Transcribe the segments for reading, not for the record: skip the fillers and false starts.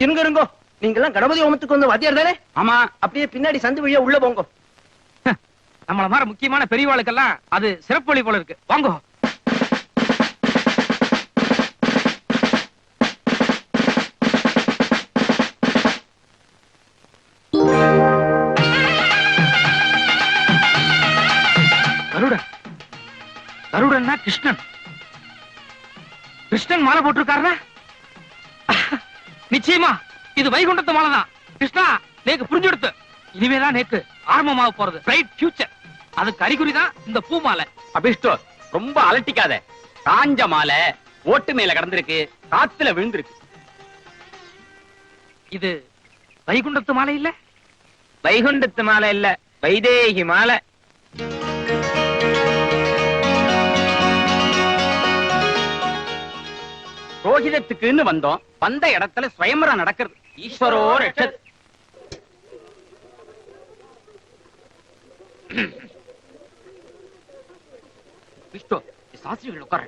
இருங்கோ, நீங்க எல்லாம் கணபதி ஹோமத்துக்கு வந்து வாத்தியார் தானே? ஆமா. அப்படியே பின்னாடி சந்து வழியா உள்ள போங்க. நம்மள மாதிரி முக்கியமான பெரியவாளுக்கெல்லாம் அது சிறப்பு வழி போல இருக்கு. வாங்கோ. கருடன் கருடன்னா கிருஷ்ணன். கிருஷ்ணன் மாலை போட்டிருக்காருன்னா நிச்சயமா இது வைகுண்டத்து மாலை தான். கிருஷ்ணா, நேக்கு புரிஞ்செடுத்து. இனிமேதான் நேக்கு ஆரம்பமாக போறது பிரைட் ஃபியூச்சர். அதுக்கு அறிகுறி தான் இந்த பூ மாலை. அபிஷ்டு, ரொம்ப அலட்டிக்காத. காஞ்ச மாலை ஓட்டு மேல கடந்திருக்கு, காத்துல விழுந்திருக்கு. இது வைகுண்டத்து மாலை இல்ல? வைகுண்டத்து மாலை இல்ல, வைதேகி மாலை. ரோஹிதத்துக்குன்னு வந்தோம். வந்த இடத்துல ஸ்வயம்பரம் நடக்கிறது. ஈஸ்வரோ ரட்சத். விஷ்ணு, சாஸ்திரிகள் உட்கார.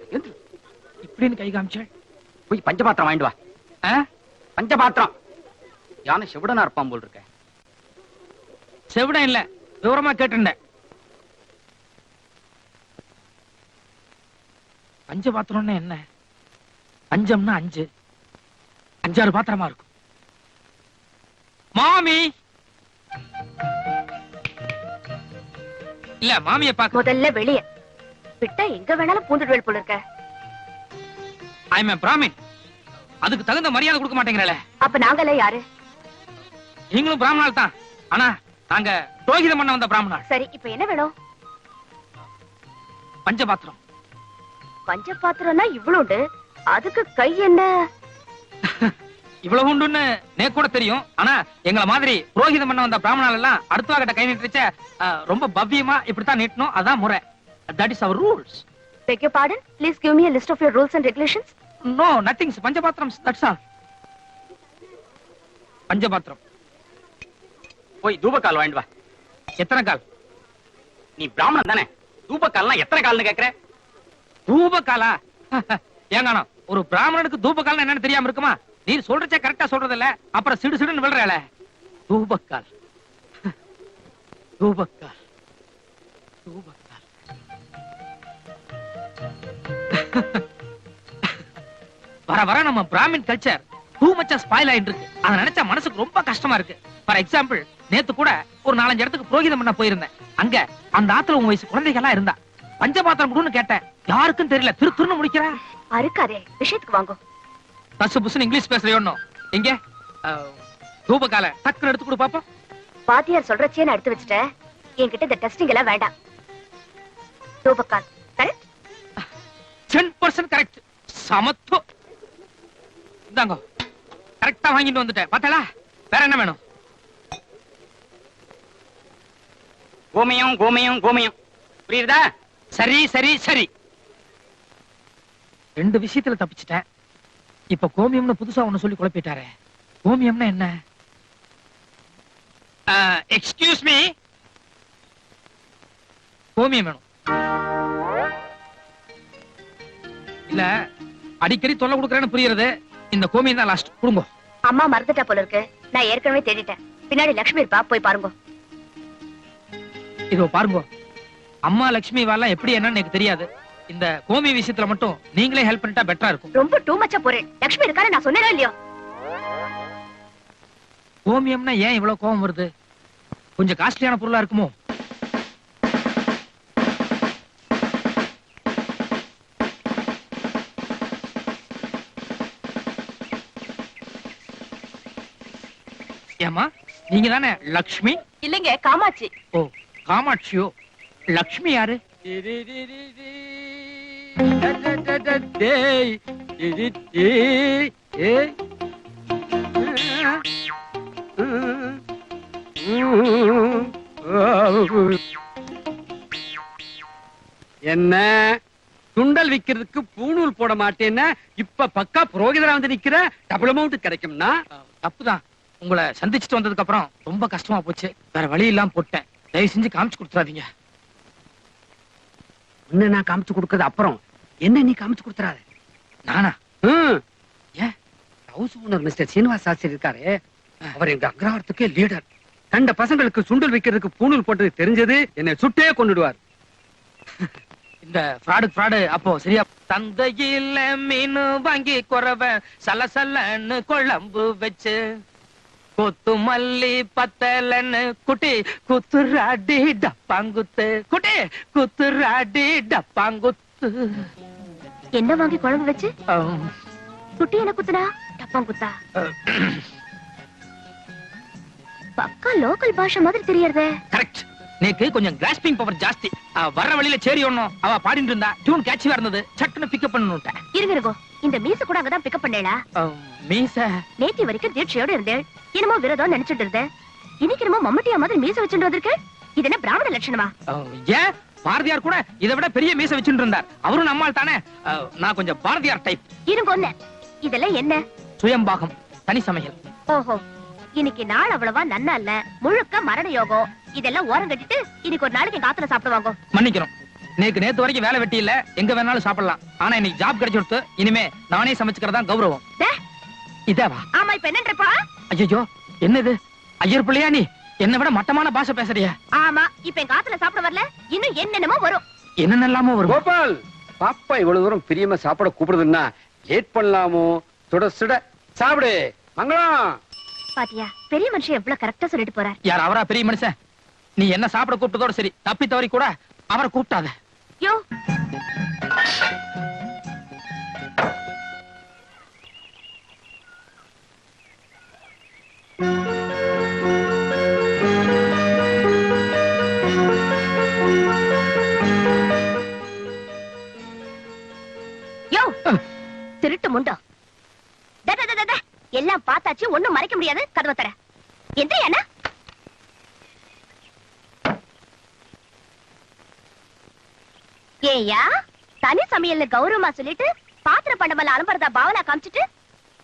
இப்படின்னு கை காமிச்சாள். போய் பஞ்சபாத்திரம் வாங்கிட்டு வா. பஞ்சபாத்திரம். யானை செவிடனா இருப்பான் போல் இருக்க. செவிடம் இல்ல, விவரமா கேட்டுண்டேன். பஞ்சபாத்திரம்னா என்ன? பஞ்சம்னா 5, 5-6 பாத்திரமா இருக்கும். மாமி இல்ல, மாமியை பார்க்க. முதல்ல வெளியே விட்டா எங்க வேணாலும் பூந்துடுவேல் போல இருக்க. I am Brahmin. அதுக்கு தகுந்த மரியாதை கொடுக்க மாட்டேங்கிறல. அப்ப நாங்கெல்லாம் யாரு? நீங்களும் பிராமணால் தான். ஆனா நாங்க புரோகிதம் பண்ண வந்த பிராமணால். சரி, இப்ப என்ன வேணும்? பஞ்சபாத்திரம். பஞ்சபாத்திரம்னா இவ்வளவுண்டு, அதுக்கு கை என்ன? இவ்வளவு உண்டுன்னு நேக்கு கூட தெரியும். ஆனா எங்களை மாதிரி புரோகிதம் பண்ண வந்த பிராமணால் எல்லாம் அடுத்தவங்கிட்ட கை நீட்டுச்ச ரொம்ப பவ்யமா இப்படித்தான் நீட்டணும். அதான் முறை. That is our rules. Beg your pardon? Please give me a list of your rules and regulations. No, nothing. பஞ்சபாத்திரம், that's all. பஞ்சபாத்திரம். போய் தூபக்கால் வாங்கிட்டு வா. எத்தனை கால்? நீ பிராமணன் தானே? தூபக்கால்னா எத்தனை கால்னு கேக்குற? தூபக்காலா? ஏங்கானோ, ஒரு பிராமணனுக்கு தூபக்கால்னா என்னன்னு தெரியாம இருக்குமா? நீ சொல்றச்சே கரெக்டா சொல்றது இல்ல, அப்புறம் சிடு சிடுன்னு விழுறல. தூபக்கால், தூபக்கால், தூபக்கால். வர வர நம்ம பிராமின் கல்ச்சர் டூ மச்சா ஸ்பாயில் ஆயிட்டு இருக்கு. அதை நினைச்சா மனசுக்கு ரொம்ப கஷ்டமா இருக்கு. ஃபார் எக்ஸாம்பிள், நேத்து கூட ஒரு 4-5 இடத்துக்கு புரோகிதம் பண்ண போயிருந்தேன். அங்க அந்த ஆத்துல உன் வயசு குழந்தைகளா இருந்தா. பஞ்சபாத்திரம் கொடுன்னு கேட்டேன், யாருக்கும் தெரியல. திருன்னு முடிக்கிற. அறுக்காதே, விஷயத்துக்கு வாங்கோ. பசு புசுன்னு இங்கிலீஷ் பேசுறியோன்னு. எங்க தூபக்கால டக்குன்னு எடுத்து கொடு பாப்போம். பாத்தியார் சொல்றச்சே நான் எடுத்து வச்சுட்டேன். என்கிட்ட இந்த டெஸ்டிங் எல்லாம் வேண்டாம். தூபக்கால் கரெக்ட்? 10% கரெக்ட். சமத்துவம். இந்தாங்க, கரெக்டா வாங்கிட்டு வந்துட்டேன். பாத்தலா? வேற என்ன வேணும்? கோமயம், கோமயம், கோமயம். புரியுதா? சரி சரி சரி. 2 விஷயத்துல தப்பிச்சிட்டேன். இப்ப கோமியம்னு புதுசா ஒண்ணு சொல்லி குழப்பிட்டாரே. கோமியம்னா என்ன? எக்ஸ்கியூஸ் மீ, கோமியம் வேணும். இல்ல, அடிக்கடி தொல்லை கொடுக்கறேன்னு புரியுறது. இந்த கோமியம் தான் லாஸ்ட். கொடுங்க. அம்மா மறந்துட்டா போல இருக்கு. நான் ஏற்கனவே தேடிட்டேன். பின்னாடி லட்சுமி இருப்பா, போய் பாருங்க. இதோ பாருங்க. அம்மா லட்சுமி வாலாம் எப்படி என்னன்னு எனக்கு தெரியாது. இந்த கோமி விஷயத்துல மட்டும் நீங்களே ஹெல்ப் பண்ணிட்டா பெட்டரா இருக்கும். ரொம்ப டூ மச்சா போறேன். லட்சுமி இருக்காரு, நான் சொன்னேனோ இல்லையோ. கோமியம்னா ஏன் இவ்வளவு கோபம் வருது? கொஞ்சம் காஸ்ட்லியான பொருளா இருக்குமோ? ஏமா, நீங்க தானே லக்ஷ்மி? இல்லங்க, காமாட்சி. ஓ, காமாட்சியோ. லக்ஷ்மி யாரு? என்ன சுண்டல் விக்கிறதுக்கு பூணூல் போட மாட்டேன்னா இப்ப பக்கா புரோகிதரா வந்து நிக்கிற? டபுள் அமௌண்ட் கிடைக்கும்னா? தப்புதான். உங்களை சந்திச்சுட்டு வந்ததுக்கு அப்புறம் ரொம்ப கஷ்டமா போச்சு. வேற வழி இல்லாம போட்டேன். தயவு செஞ்சு காமிச்சு கொடுத்துறாதீங்க. உன்னை நான் காமிச்சு கொடுக்கறது அப்புறம் என்ன நீ காமிச்சு கொடுத்துறாத. நானா? ஏன் house owner mister Srinivas Sastri இருக்காரு, அவர் எங்க அக்ரஹாரத்துக்கே லீடர். கண்ட பசங்களுக்கு சுண்டல் வைக்கிறதுக்கு பூணூல் போட்டது தெரிஞ்சது என்னை சுட்டே கொண்டுடுவார். இந்த ஃப்ராடு அப்போ சரியா. தந்தையில மீன் வாங்கி குறவ சலசலன்னு குழம்பு வச்சு கொத்து மல்லி பத்தலன்னு குட்டி குத்துராடி டப்பாங்குத்து, குட்டி குத்துராடி டப்பாங்குத்து. என்ன வாங்கி குழம்பு வச்சு குட்டி என்ன குத்துனா டப்பாங் குத்தா? பக்கா லோக்கல் பாஷை மாதிரி தெரியறதே. கரெக்ட். நேக்கு கொஞ்சம் கிராஸ்பிங் பவர் ஜாஸ்தி. வர்ற வழியில சேரி ஒண்ணும் அவ பாடிட்டு இருந்தா டியூன் கேட்சியா இருந்தது, சட்டுன்னு பிக்கப் பண்ணனுட்டேன். இருங்க, இந்த மீச கூட அங்கதான் பிக்கப் பண்ணேளா? மீச நேத்தி வரைக்கும் தீட்சையோட இருந்தேன், என்னமோ விரதம் நினைச்சிட்டு இருந்தேன். இன்னைக்கு என்னமோ மம்மட்டியா மாதிரி மீச வச்சுட்டு வந்திருக்க. இது என்ன பிராமண லட்சணமா? ஏன் பாரதியார் கூட இதை விட பெரிய மீச வச்சுட்டு இருந்தார், அவரும் நம்மால் தானே. நான் கொஞ்சம் பாரதியார் டைப். இருங்க, ஒண்ணு இதெல்லாம் என்ன? சுயம்பாகம், தனி சமையல். ஓஹோ, இன்னைக்கு நாள் அவ்வளவா நன்னா இல்ல, முழுக்க மரண யோகம். இதெல்லாம் ஓரம் கட்டிட்டு இன்னைக்கு ஒரு நாளைக்கு காத்துல சாப்பிடுவாங்க. மன்னிக்கிறோம், நேத்து வரைக்கும் வேலை வெட்டி இல்ல, எங்க வேணாலும் சாப்பிடலாம். ஆனா இன்னைக்கு ஜாப் கிடைச்சிடுத்து, இனிமே நானே சமைச்சுக்கிறதா கௌரவம். இதேவா? ஆமா, இப்ப என்னன்றப்பா? ஐயோ, என்னது ஐயர் பிள்ளையா நீ? என்ன விட மட்டமான பாஷை பேசுறியா? ஆமா, இப்ப என் காத்துல சாப்பிட வரல, இன்னும் என்னென்னமோ வரும். என்னென்னலாமோ வரும். கோபால், பாப்பா இவ்வளவு தூரம் பிரியமா சாப்பிட கூப்பிடுதுன்னா லேட் பண்ணலாமோ? சுட சுட சாப்பிடு. மங்களம். பாத்தியா, பெரிய மனுஷன் எவ்வளவு கரெக்டா சொல்லிட்டு போறார். யார் அவரா பெரிய மனுஷன்? நீ என்ன சாப்பிட கூப்பிட்டதோட சரி, தப்பி தவறி கூட அவரை கூப்பிட்டாத. யோ, யோ, திருட்டு முண்டோ. எல்லாம் பார்த்தாச்சு, ஒண்ணும் மறைக்க முடியாது. கதவை தர. எந்திரியானா? ஏயா, தனி சமையல்னு கௌரவமா சொல்லிட்டு பாத்திர பண்டமல்ல அலம்பரதா பாவனா காமிச்சிட்டு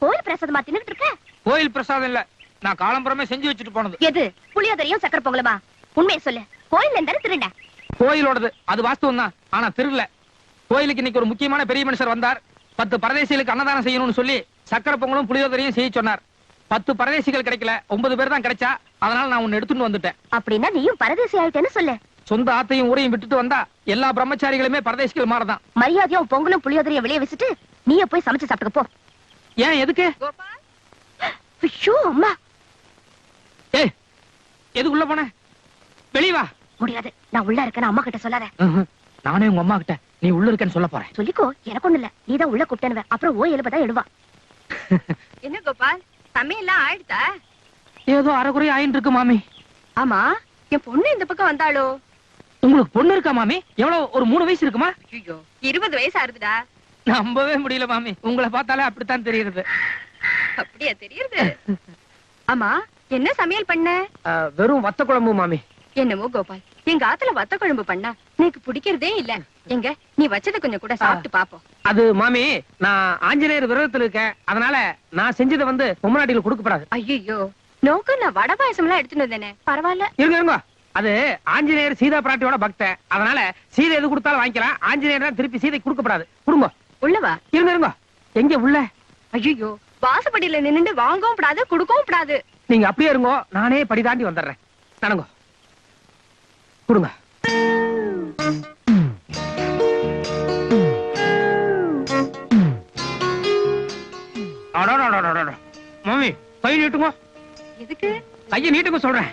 கோயில் பிரசாதமா தின்னுட்டு இருக்க. கோயில் பிரசாதம் இல்ல, நான் காலம்பரமே செஞ்சு வச்சுட்டு போனது. எது? புளியோதரையும் சக்கர பொங்கலுமா? உண்மையை சொல்லு. கோயில் இருந்தாரு திருண்ட. கோயிலோடது அது வாஸ்தவம் தான், ஆனா திருடல. கோயிலுக்கு இன்னைக்கு ஒரு முக்கியமான பெரிய மனுஷர் வந்தார். 10 பரதேசிகளுக்கு அன்னதானம் செய்யணும்னு சொல்லி சக்கரை பொங்கலும் புளியோதரையும் செய்ய சொன்னார். 10 பரதேசிகள் கிடைக்கல, 9 பேர் தான் கிடைச்சா. அதனால நான் உன்னை எடுத்துட்டு வந்துட்டேன். அப்படின்னா நீயும் பரதேசி ஆயிட்டேன்னு சொல்லு. சொந்த ஆத்தையும் ஊரையும் விட்டுட்டு வந்தா எல்லா பிரம்மச்சாரிகளுமே பரதேசிகள் மாறதான். மரியாதையும் பொங்கலும் புளியோதரையும் வெளியே வச்சுட்டு நீயே போய் சமைச்சு சாப்பிட்டுக்க போ. ஏன், எதுக்கு? ஐயோ அம்மா. ஏய், எதுக்குள்ள போன? வெளிய வா. முடியாது, நான் உள்ள இருக்கேன்னு அம்மா கிட்ட சொல்லாத. நானே உங்க அம்மா கிட்ட நீ உள்ள இருக்கேன்னு சொல்ல போறேன். சொல்லிக்கோ, எனக்கு ஒண்ணு இல்ல. நீதான் உள்ள கூப்பிட்டேன்னு. அப்புறம் ஓ எழுபதான் எழுவா. என்ன கோபால், சமையல்லாம் ஆயிடுதா? ஏதோ அரைக்குறை ஆயின்னு இருக்கு மாமி. ஆமா, என் பொண்ணு இந்த பக்கம் வந்தாளோ? உங்களுக்கு பொண்ணு இருக்கா மாமி? எவ்வளவு, ஒரு 3 வயசு இருக்குமா? ஐயோ, 20 வயசு ஆறுதுடா. நம்பவே முடியல மாமி, உங்களை பார்த்தாலே அப்படித்தான் தெரியுது. அப்படியா தெரியுது? ஆமா, என்ன சமையல் பண்ண? வெறும் வத்த குழம்பு மாமி. என்னமோ கோபால், எங்க ஆத்துல வத்த குழம்பு பண்ணா எனக்கு பிடிக்கிறதே இல்ல. எங்க நீ வச்சத கொஞ்சம் கூட சாப்பிட்டு பாப்போம். அது மாமி, நான் ஆஞ்சநேயர் விரதத்துல இருக்கேன், அதனால நான் செஞ்சதை வந்து பொம்மநாட்டில கொடுக்கப்படாது. ஐயோ, நோக்கு நான் வடை பாயசம் எல்லாம் எடுத்துட்டு வந்தேனே. பரவாயில்ல. இருங்க, அது ஆஞ்சநேயர் சீதா பிராட்டியோட பக்தன், அதனால சீதை எது கொடுத்தாலும் வாங்கிக்கலாம். ஆஞ்சநேயர் தான் திருப்பி சீதை கொடுக்கப்படாது. கொடுங்க. உள்ளவா? இருங்க, எங்க உள்ள? ஐயோ, வாசப்படியில நின்னுட்டு வாங்கவும் கூடாது, கொடுக்கவும் கூடாது. நீங்க அப்படியே இருங்க, நானே படி தாண்டி வந்துடுறேன். நடங்க, கொடுங்க. மாமி, கை நீட்டுங்க. எதுக்கு? கையை நீட்டுங்க சொல்றேன்.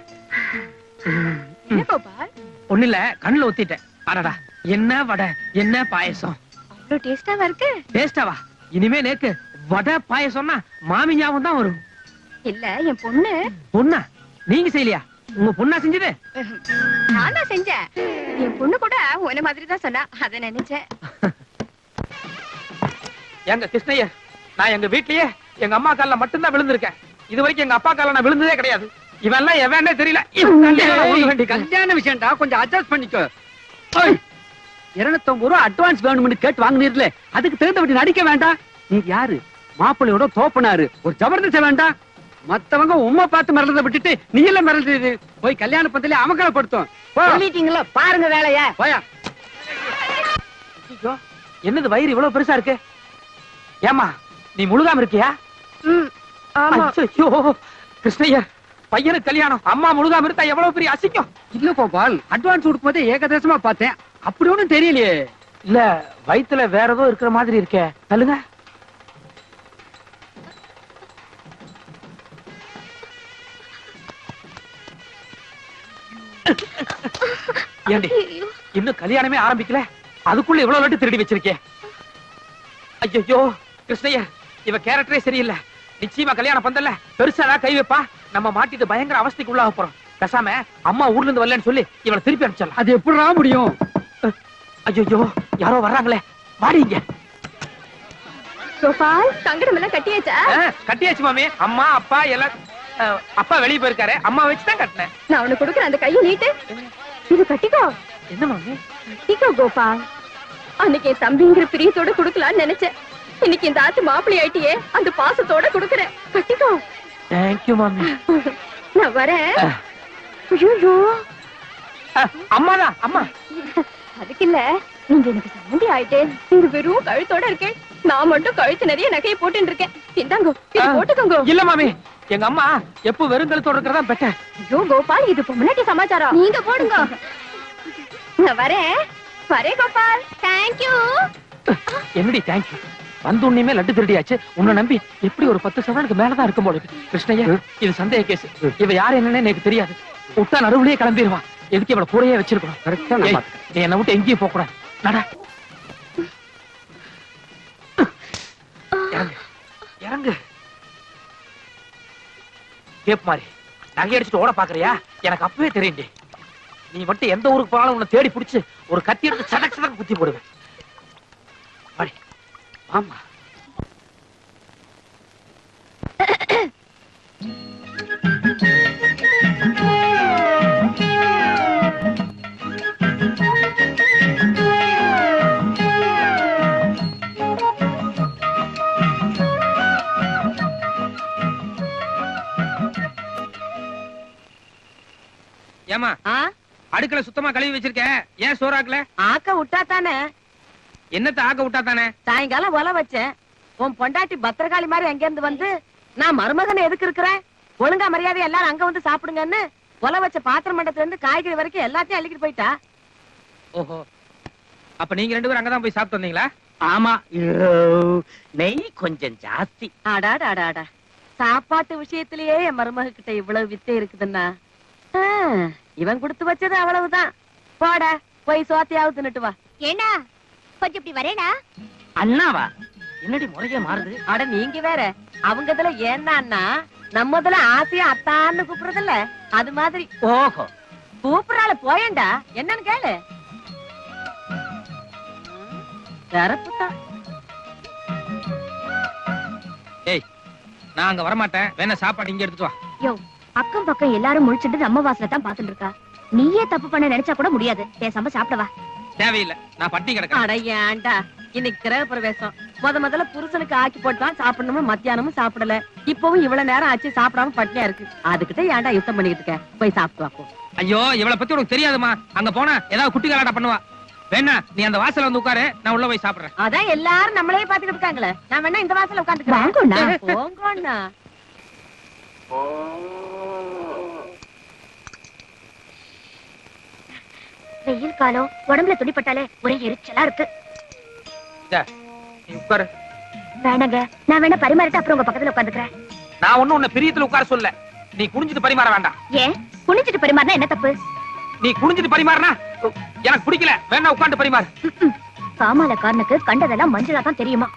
என்ன கோபால்? ஒண்ணு இல்ல, கண்ணுல ஒத்திட்டேன். அடடா, என்ன வடை, என்ன பாயசம். அவ்வளவு டேஸ்டாவா இருக்கு? டேஸ்டாவா? இனிமே நேக்கு வடை பாயசம்னா மாமி ஞாபகம் தான் வரும். இல்ல, என் பொண்ணு. பொண்ணா? நீங்க செய்யலையா? உங்க பொண்ணா செஞ்சது? நான் தான் செஞ்சேன். என் பொண்ணு கூட உன்ன மாதிரி தான் சொன்னா, அத நினைச்சேன். எங்க கிருஷ்ணய்யர், நான் எங்க வீட்லயே எங்க அம்மா கால்ல மட்டும்தான் விழுந்திருக்கேன். இது வரைக்கும் எங்க அப்பா கால்ல நான் விழுந்ததே கிடையாது. இவன் எல்லாம் எவனே தெரியல. கல்யாண விஷயம்டா, கொஞ்சம் அட்ஜஸ்ட் பண்ணிக்கோ. 250 ரூபா அட்வான்ஸ் வேணும்னு கேட்டு வாங்கினீர்ல, அதுக்கு தகுந்தபடி நடிக்க வேண்டாம். நீ யாரு? மாப்பிள்ளையோட தோப்பனாரு. ஒரு ஜபர்தஸ்த வேண்டாம். மத்தவங்க உம்மை பார்த்து மிரளத விட்டுட்டு நீ எல்லாம் மிரளது போய் கல்யாண பந்தலே அமக்கலப்படுத்தும். சொல்லிட்டீங்களா? பாருங்க வேலைய. போயா. என்னது வயிறு இவ்வளவு பெருசா இருக்கு? ஏமா, நீ முழுகாம இருக்கியா? ஆமா. ஐயோ கிருஷ்ணய்யர், பையனுக்கு கல்யாணம், அம்மா முழுகாம இருந்தா எவ்வளவு பெரிய அசிங்கம். இல்ல கோபால், அட்வான்ஸ் கொடுக்கும்போதே ஏகதேசமா பார்த்தேன், அப்படி ஒண்ணும் தெரியலையே. இல்ல, வயித்துல வேற ஏதோ இருக்கிற மாதிரி இருக்கே. சொல்லுங்க. ஏண்டி, இன்னும் கல்யாணமே ஆரம்பிக்கல, அதுக்குள்ள இவ்வளவு லட்டு திருடி வச்சிருக்கே. ஐயோ கிருஷ்ணய்யர், இவ கேரக்டரே சரியில்லை. நிச்சயமா கல்யாணம் பந்தல்ல பெருசா கை வைப்பா. நம்ம மாட்டிட்டு பயங்கர அவஸ்தைக்கு உள்ளாக போறோம். பேசாம அம்மா ஊர்ல இருந்து வரலன்னு சொல்லி இவளை திருப்பி அனுப்பிச்சிடலாம். அது எப்படிடா முடியும்? ஐயோ யாரோ வர்றாங்களே, வாடிங்க. கோபால், சங்கடம் எல்லாம் கட்டியாச்சா? கட்டியாச்சு மாமி. அம்மா அப்பா எல்லாம், அப்பா வெளியே போயிருக்காரு, அம்மா வச்சுதான் கட்டினேன். நான் உனக்கு கொடுக்குறேன், அந்த கையை நீட்டு. இது கட்டிக்கோ. என்ன மாமி? கட்டிக்கோ கோபால். அன்னைக்கு என் தம்பிங்கிற பிரியத்தோட குடுக்கலாம்னு நினைச்சேன். இன்னைக்கு இந்த ஆத்து மாப்பிள்ளை ஆயிட்டியே, அந்த பாசத்தோட குடுக்குறேன். கட்டிக்கோ. தேங்க்யூ மாமி. நான் வரேன். ஐயோ, அம்மாதான் அம்மா. அதுக்கு இல்ல, நீங்க எனக்கு சம்மந்தி ஆயிட்டே. நீங்க வெறும் கழுத்தோட இருக்கேன், நான் மட்டும் கழுத்து நிறைய நகையை போட்டு இருக்கேன். இந்தாங்கோ, இது போட்டுக்கோங்க. இல்ல மாமி, எங்க அம்மா எப்ப வெறுங்கலத்தோட இருக்கிறதா பெட்டர். ஐயோ கோபால், இது பொம்னாட்டி சமாச்சாரம். நீங்க போடுங்க. நான் வரேன். வரேன் கோபால். தேங்க்யூ. என்னடி தேங்க்யூ? வந்து உன்னையுமே லட்டு திருடியாச்சு. உன்னை நம்பி எப்படி ஒரு 10 சவரனுக்கு மேலதான் இருக்கும் போல இருக்கு. கிருஷ்ணய்யா, இது சந்தேக கேஸ். இவ யாரு என்னன்னு எனக்கு தெரியாது. விட்டா நடுவுலயே கிளம்பிடுவா. எதுக்கு இவளை கூடயே வச்சிருக்கணும். கரெக்டா ஏய், நீ என்னை விட்டு எங்கேயும் போக கூடாது. நட. இறங்கு இறங்கு. கேப் மாதிரி நகை அடிச்சுட்டு ஓட பாக்குறியா? எனக்கு அப்பவே தெரியுண்டி. நீ மட்டும் எந்த ஊருக்கு போனாலும் உன்னை தேடி பிடிச்சு ஒரு கத்தி எடுத்து சடக்கு சடக்கு குத்தி போடுவேன். வாடி. ஆமா. ஏமா, அடுக்கல சுத்தமா கழுவி வச்சிருக்கேன், ஏன் சோறாக்கல? ஆக்க விட்டா தானே. என்னத்த ஆக்க விட்டா தானே? சாயங்காலம் ஒல வச்சேன். உன் பொண்டாட்டி பத்திரகாளி மாதிரி அங்க இருந்து வந்து, நான் மருமகன் எதுக்கு இருக்கிறேன், ஒழுங்கா மரியாதை எல்லாரும் அங்க வந்து சாப்பிடுங்கன்னு ஒல வச்ச பாத்திரம் மண்டத்துல இருந்து காய்கறி வரைக்கும் எல்லாத்தையும் அள்ளிக்கிட்டு போயிட்டா. ஓஹோ, அப்ப நீங்க 2 பேரும் அங்கதான் போய் சாப்பிட்டு வந்தீங்களா? ஆமா, நெய் கொஞ்சம் ஜாஸ்தி. ஆடாடாடாடா, சாப்பாட்டு விஷயத்திலேயே என் மருமக கிட்ட இவ்வளவு வித்தை இருக்குதுன்னா, இவன் கொடுத்து வச்சது அவ்வளவுதான். போட, போய் சோத்தையாவது தின்னுட்டு வா. ஏண்டா கொஞ்சம் இப்படி வரேடா. அண்ணாவா? என்னடி முறையே மாறுது? அட நீங்க வேற, அவங்க இதுல ஏன்னா நம்மதுல ஆசையா அத்தான்னு கூப்பிடுறதில்ல, அது மாதிரி. ஓஹோ, கூப்பிடுறாள் போயேண்டா, என்னன்னு கேளு. தரப்புதான். ஏய், நான் அங்க வரமாட்டேன், வேணா சாப்பாடு இங்க எடுத்துட்டு வா. யோ, அக்கம் பக்கம் எல்லாரும் முழிச்சிட்டு நம்ம வாசல தான் பாத்துட்டு இருக்கா. நீயே தப்பு பண்ண நினைச்சா கூட முடியாது. பேசாம சாப்பிடவா. தேவையில்லை, நான் பட்டி கிடக்கிறேன். அட ஏன்டா, இன்னைக்கு கிரக பிரவேசம். முதல்ல புருஷனுக்கு ஆக்கி போட்டுதான் சாப்பிடணும், மத்தியானமும் சாப்பிடல. இப்பவும் இவ்வளவு நேரம் ஆச்சு சாப்பிடாம பட்டினியா இருக்கு. அதுக்கிட்ட ஏன்டா யுத்தம் பண்ணிக்கிட்டு இருக்க? போய் சாப்பிட்டு வாப்போ. ஐயோ, இவளை பத்தி உனக்கு தெரியாதுமா. அங்க போனா ஏதாவது குட்டி கலாட்டா பண்ணுவா. வேணா நீ அந்த வாசல்ல வந்து உட்காரு, நான் உள்ள போய் சாப்பிடுறேன். அதான் எல்லாரும் நம்மளே பாத்துக்கிட்டு இருக்காங்களே, நான் வேணா இந்த வாசல்ல வாங்கோண்ணா. உட்காந்துக்கிறேன். போங்கண்ணா. வெயில் காலம், உடம்புல துணிப்பட்டாலே ஒரே எரிச்சலா இருக்கு. நீ உட்காரு. வேணாங்க, நான் வேணா பரிமாறிட்டு அப்புறம் உங்க பக்கத்துல உட்காந்துக்கிறேன். நான் ஒண்ணு உன்னை பிரியத்துல உட்கார சொல்ல. நீ குனிஞ்சிட்டு பரிமாற வேண்டாம். ஏன் குனிஞ்சிட்டு பரிமாறினா என்ன தப்பு? நீ குனிஞ்சிட்டு பரிமாறினா எனக்கு பிடிக்கல. வேணா உட்காந்து பரிமாறு. காமாலக்காரனுக்கு கண்டதெல்லாம் மஞ்சளா தான் தெரியுமா?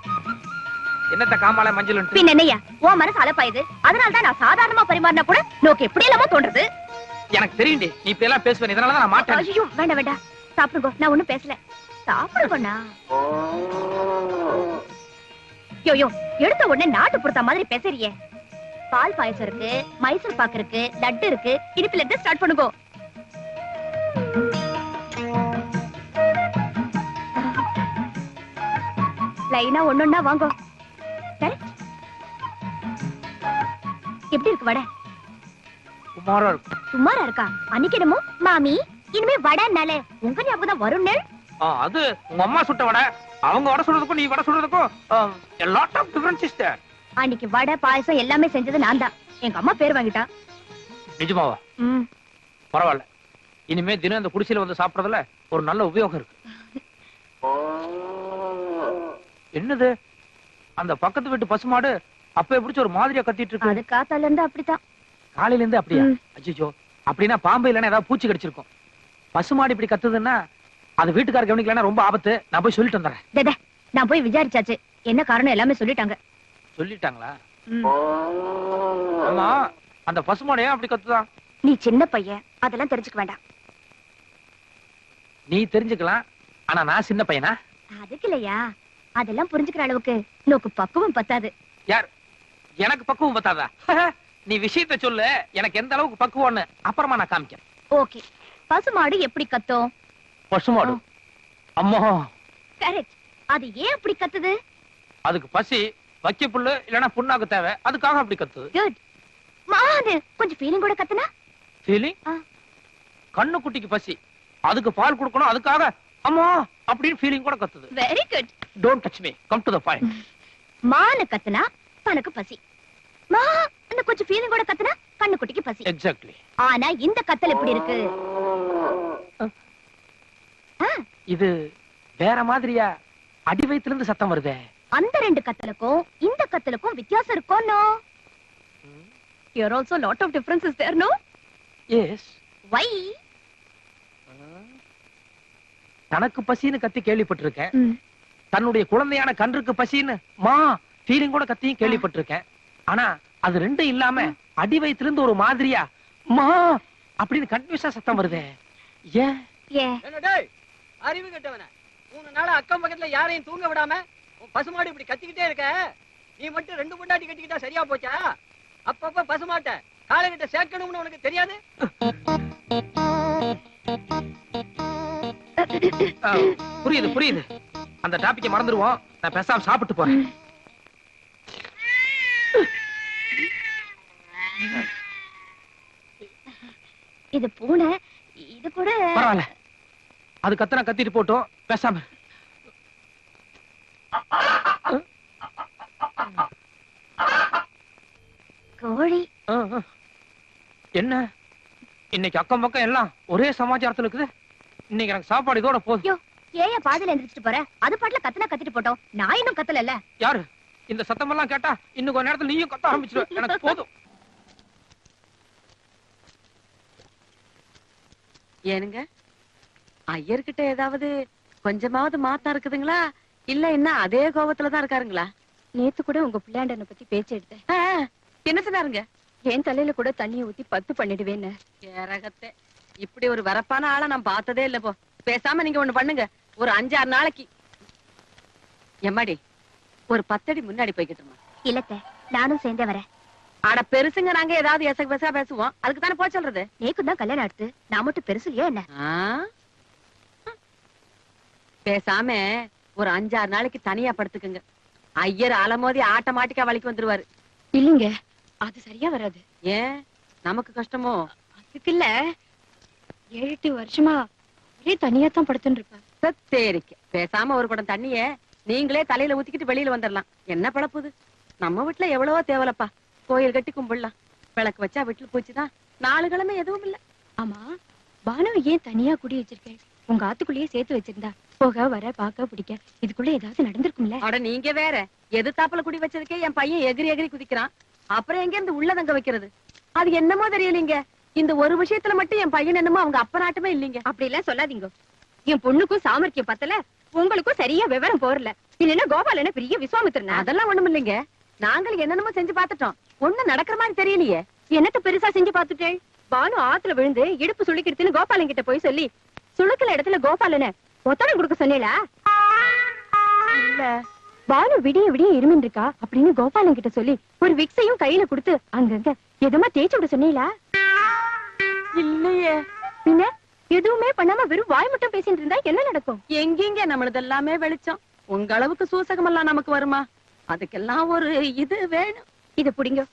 என்னத்த காமால மஞ்சள்? பின் என்னையா, உன் மனசு அலப்பாயுது. அதனாலதான் நான் சாதாரணமா பரிமாறினா கூட நோக்கு எப்படி எல்லாமோ தோன்றது. எனக்கு தெரியுண்டி, நீ இப்ப எல்லாம் பேசுவேன், இதனாலதான் நான் மாட்டேன். ஐயோ, வேண்டாம் வேண்டாம், சாப்பிடுங்க. நான் ஒண்ணும் பேசல. சாப்பிடுங்கண்ணா. யோ, எடுத்த உடனே நாட்டு புறத்த மாதிரி பேசுறியே. பால் பாயசம் இருக்கு, மைசூர் பாக்கு இருக்கு, லட்டு இருக்கு. இனிப்புல இருந்து ஸ்டார்ட் பண்ணுங்க. லைனா ஒண்ணொன்னா வாங்க. எப்படி இருக்கு வடை? சுமாரா இருக்கு. சுமாரா இருக்கா? அன்னைக்கு என்னமோ மாமி இனிமே வடைனாலே உங்க ஞாபகம் தான் வரும். அது உங்க அம்மா சுட்ட வடை. அவங்க வடை சுடுறதுக்கும் நீ வடை சுடுறதுக்கும் a lot of difference is there. அன்னைக்கு வடை பாயசம் எல்லாமே செஞ்சது நான் தான். எங்க அம்மா பேர் வாங்கிட்டா. நிஜமாவா? பரவாயில்ல, இனிமே தினம் இந்த குடிசையில வந்து சாப்பிடறதுல ஒரு நல்ல உபயோகம் இருக்கு. என்னது அந்த பக்கத்து வீட்டு பசுமாடு அப்ப பிடிச்ச ஒரு மாதிரியா கத்திட்டு இருக்கு? அது காத்தால இருந்து அப்படித்தான். காலையில இருந்து அப்படியா? அச்சோ, அப்படின்னா பாம்பு இல்லைன்னா ஏதாவது பூச்சி கடிச்சிருக்கும். பசுமாடு இப்படி கத்துதுன்னா அது வீட்டுக்கார கவனிக்கலன்னா ரொம்ப ஆபத்து. நான் போய் சொல்லிட்டு வந்துடுறேன். நான் போய் விசாரிச்சாச்சு, என்ன காரணம் எல்லாமே சொல்லிட்டாங்க. சொல்லிட்டாங்களா? ஆமா, அந்த பசுமாடு ஏன் அப்படி கத்துதான்? நீ சின்ன பையன், அதெல்லாம் தெரிஞ்சுக்க வேண்டாம். நீ தெரிஞ்சுக்கலாம், ஆனா நான் சின்ன பையனா? அதுக்கு இல்லையா, அதெல்லாம் புரிஞ்சுக்கிற அளவுக்கு நோக்கு பக்குவம் பத்தாது. யார்? எனக்கு பக்குவம் பத்தாதா? நீ விஷயத்த சொல்லு, எனக்கு எந்த அளவுக்கு பக்குவம்னு அப்புறமா நான் காமிக்கிறேன். ஓகே, பசுமாடு எப்படி கத்தும்? பசுமாடு? அம்மா, கரெக்ட். அது ஏன் அப்படி கத்துது? அதுக்கு பசி, வைக்க புல்லு இல்லனா புண்ணாக்கு தேவை, அதுக்காக அப்படி கத்துது. குட். மாது கொஞ்சம் ஃபீலிங் கூட கத்துனா? ஃபீலிங்? கண்ணு குட்டிக்கு பசி, அதுக்கு பால் கொடுக்கணும், அதுக்காக அம்மா அப்படின்னு ஃபீலிங் கூட கத்துது. Very good. Don't touch me, come to the point. மானு கத்துனா தனக்கு பசி, மா அந்த கொஞ்சம் ஃபீலிங் கூட கத்துனா கண்ணு குட்டிக்கு பசி. எக்ஸாக்ட்லி. ஆனா இந்த கத்தல் எப்படி இருக்கு? இது வேற மாதிரியா? அடி வயித்துல இருந்து சத்தம் வருதே. அந்த ரெண்டு கத்தலுக்கும் இந்த கத்தலுக்கும் வித்தியாசம் இருக்கும். No, here also lot of difference is there, no? Yes. Why? தனக்கு பசின்னு கத்தி கேள்விப்பட்டிருக்கேன். தன்னுடைய குழந்தையான கன்றுக்கு பசின்னு மா ஃபீலிங் கூட கத்தியும் கேள்விப்பட்டிருக்கேன். ஆனா அது ரெண்டும் இல்லாம அடி வயித்துல இருந்து ஒரு மாதிரியா மா அப்படின்னு கன்ஃபியூஸா சத்தம் வருதே. ஏன்? அறிவு கட்டவன 3 நாளா அக்கம் பக்கத்துல யாரையும் தூங்க விடாம உன் பசுமாடு இப்படி கத்திக்கிட்டே இருக்க. நீ மட்டும் 2 பொண்டாட்டி கட்டிக்கிட்டா சரியா போச்சா? அப்பப்ப பசுமாட்ட காலகிட்ட சேர்க்கணும்னு உனக்கு தெரியாது? புரியுது புரியுது, அந்த டாபிக்கை மறந்துடுவோம். நான் பேசாம சாப்பிட்டு போறேன். இது பூனை, இது கூட பரவாயில்ல, அது கத்தனா கத்திட்டு போட்டோம், பேசாம. கோழி. என்ன இன்னைக்கு அக்கம் பக்கம் எல்லாம் ஒரே சமாச்சாரத்துல இருக்குது. இன்னைக்கு எனக்கு சாப்பாடு இதோட போதும். ஏன் பாதியில எந்திரிச்சிட்டு போற? அது பாட்டுல கத்தனா கத்திட்டு போட்டோம், நான் இன்னும் கத்தல. யாரு இந்த சத்தம் எல்லாம் கேட்டா இன்னும் கொஞ்ச நேரத்துல நீயும் கத்த ஆரம்பிச்சிருவ. எனக்கு போதும். ஏனுங்க, ஐயர்கிட்ட ஏதாவது கொஞ்சமாவது மாத்தம் இருக்குதுங்களா? இல்ல என்ன அதே கோபத்துலதான் இருக்காருங்களா? நேத்து கூட உங்க பிள்ளையாண்டனை பத்தி பேச்சு எடுத்தேன். என்ன சொன்னாருங்க? என் தலையில கூட தண்ணியை ஊத்தி 10 பண்ணிடுவேன்னு. ஏரகத்தை, இப்படி ஒரு வரப்பான ஆளை நான் பார்த்ததே இல்ல. போ, பேசாம நீங்க ஒண்ணு பண்ணுங்க, ஒரு 5-6 நாளைக்கு எம்மாடி ஒரு 10 அடி முன்னாடி போய்கிட்டுமா. இல்லத்த, நானும் சேர்ந்தே வரேன். ஆட பெருசுங்க, நாங்க ஏதாவது எசக பெசா பேசுவோம், அதுக்கு தானே போய் சொல்றது. நேக்கு தான் கல்யாணம் அடுத்து, நான் மட்டும் பெருசு இல்லையா என்ன? பேசாம ஒரு 5-6 நாளைக்கு தனியா படுத்துக்குங்க. ஐயர் அலமோதி ஆட்டோமேட்டிக்கா வலிக்கு வந்துருவாரு. இல்லைங்க, அது சரியா வராது. ஏன் நமக்கு கஷ்டமோ? அதுக்கு இல்ல, 7-8 வருஷமா ஒரே தனியா தான் படுத்துட்டு இருப்பேன். சரிக்கு பேசாம ஒரு குடம் தண்ணிய நீங்களே தலையில ஊத்திக்கிட்டு வெளியில வந்துடலாம். என்ன பழப்புது? நம்ம வீட்டுல எவ்வளவோ தேவலப்பா. கோயில் கட்டி கும்பிடலாம், விளக்கு வச்சா வீட்டுல போச்சுதான், 4 கிழமை எதுவும் இல்ல. ஆமா, பானுவை ஏன் தனியா குடி வச்சிருக்கேன்? உங்க ஆத்துக்குள்ளேயே சேர்த்து வச்சிருந்தா போக வர பாக்க பிடிக்க இதுக்குள்ள ஏதாவது நடந்திருக்கும்ல? அட நீங்க வேற, எது தாப்புல குடி வச்சதுக்கே என் பையன் எகிரி எகிரி குதிக்கிறான். அப்புறம் எங்க இருந்து உள்ள தங்க வைக்கிறது? அது என்னமோ தெரியலீங்க, இந்த ஒரு விஷயத்துல மட்டும் என் பையன் என்னமோ அவங்க அப்ப நாட்டமே இல்லீங்க. அப்படி எல்லாம் சொல்லாதீங்க. என் பொண்ணுக்கும் சாமர்த்தியம் பத்தல, உங்களுக்கும் சரியா விவரம் போறல. இல்லன்னா கோபாலன பெரிய விஸ்வாமித்திரனா? அதெல்லாம் ஒண்ணும் இல்லைங்க, நாங்களும் என்னென்னமோ செஞ்சு பாத்துட்டோம், ஒண்ணும் நடக்கிற மாதிரி தெரியலையே. என்னத்த பெருசா செஞ்சு பாத்துட்டேன்? பானு ஆத்துல விழுந்து இடுப்பு சுளுக்கிடுத்துன்னு கோபாலன் கிட்ட போய் சொல்லி சுளுக்கல இடத்துல கோபாலன ஒத்தடம் கொடுக்க சொன்னேலா? இல்ல, பானு விடிய விடிய இருமின் இருக்கா அப்படின்னு கோபாலன் கிட்ட சொல்லி ஒரு விக்ஸையும் கையில கொடுத்து அங்கங்க எதமா தேய்ச்சு விட சொன்னீங்களா? இல்லையே. பின்ன எதுவுமே பண்ணாம வெறும் வாய் மட்டும் பேசிட்டு இருந்தா என்ன நடக்கும்? எங்கீங்க நம்மளது எல்லாமே வெளிச்சம். உங்க அளவுக்கு சூசகம் எல்லாம் நமக்கு வருமா? அதுக்கெல்லாம் ஒரு இது வேணும். இத புடிங்க.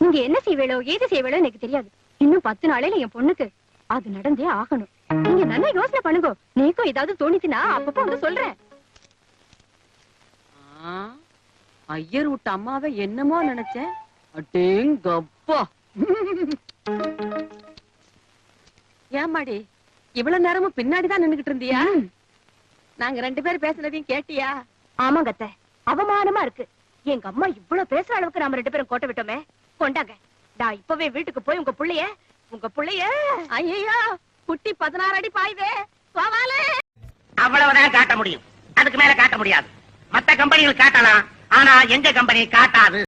நீங்க என்ன செய்வேளோ ஏது செய்வேளோ எனக்கு தெரியாது. இன்னும் 10 நாளையில என் பொண்ணுக்கு அது நடந்தே ஆகணும். நீங்க நல்லா யோசனை பண்ணுங்க. நீக்கும் ஏதாவது தோணிச்சுன்னா அப்பப்ப வந்து சொல்றேன். ஐயர் விட்ட அம்மாவை என்னமோ நினைச்சேன். அடேங்கப்பா. ஏமாடி இவ்வளவு நேரமும் பின்னாடிதான் நின்னுகிட்டு இருந்தியா? நாங்க 2 பேரும் பேசுனதையும் கேட்டியா? ஆமாங்க அத்தை, அவமானமா இருக்கு. எங்க அம்மா இவ்வளவு பேசுற அளவுக்கு நாம 2 பேரும் கோட்டை விட்டோமே. கொண்டாங்க, நான் இப்பவே வீட்டுக்கு போய் உங்க புள்ளைய ஐயோ குட்டி 16 அடி பாய்வே. போவாலே. அவ்வளவுதான் காட்ட முடியும், அதுக்கு மேல காட்ட முடியாது. மத்த கம்பெனிகள் காட்டலாம், ஆனா எங்க கம்பெனி காட்டாது.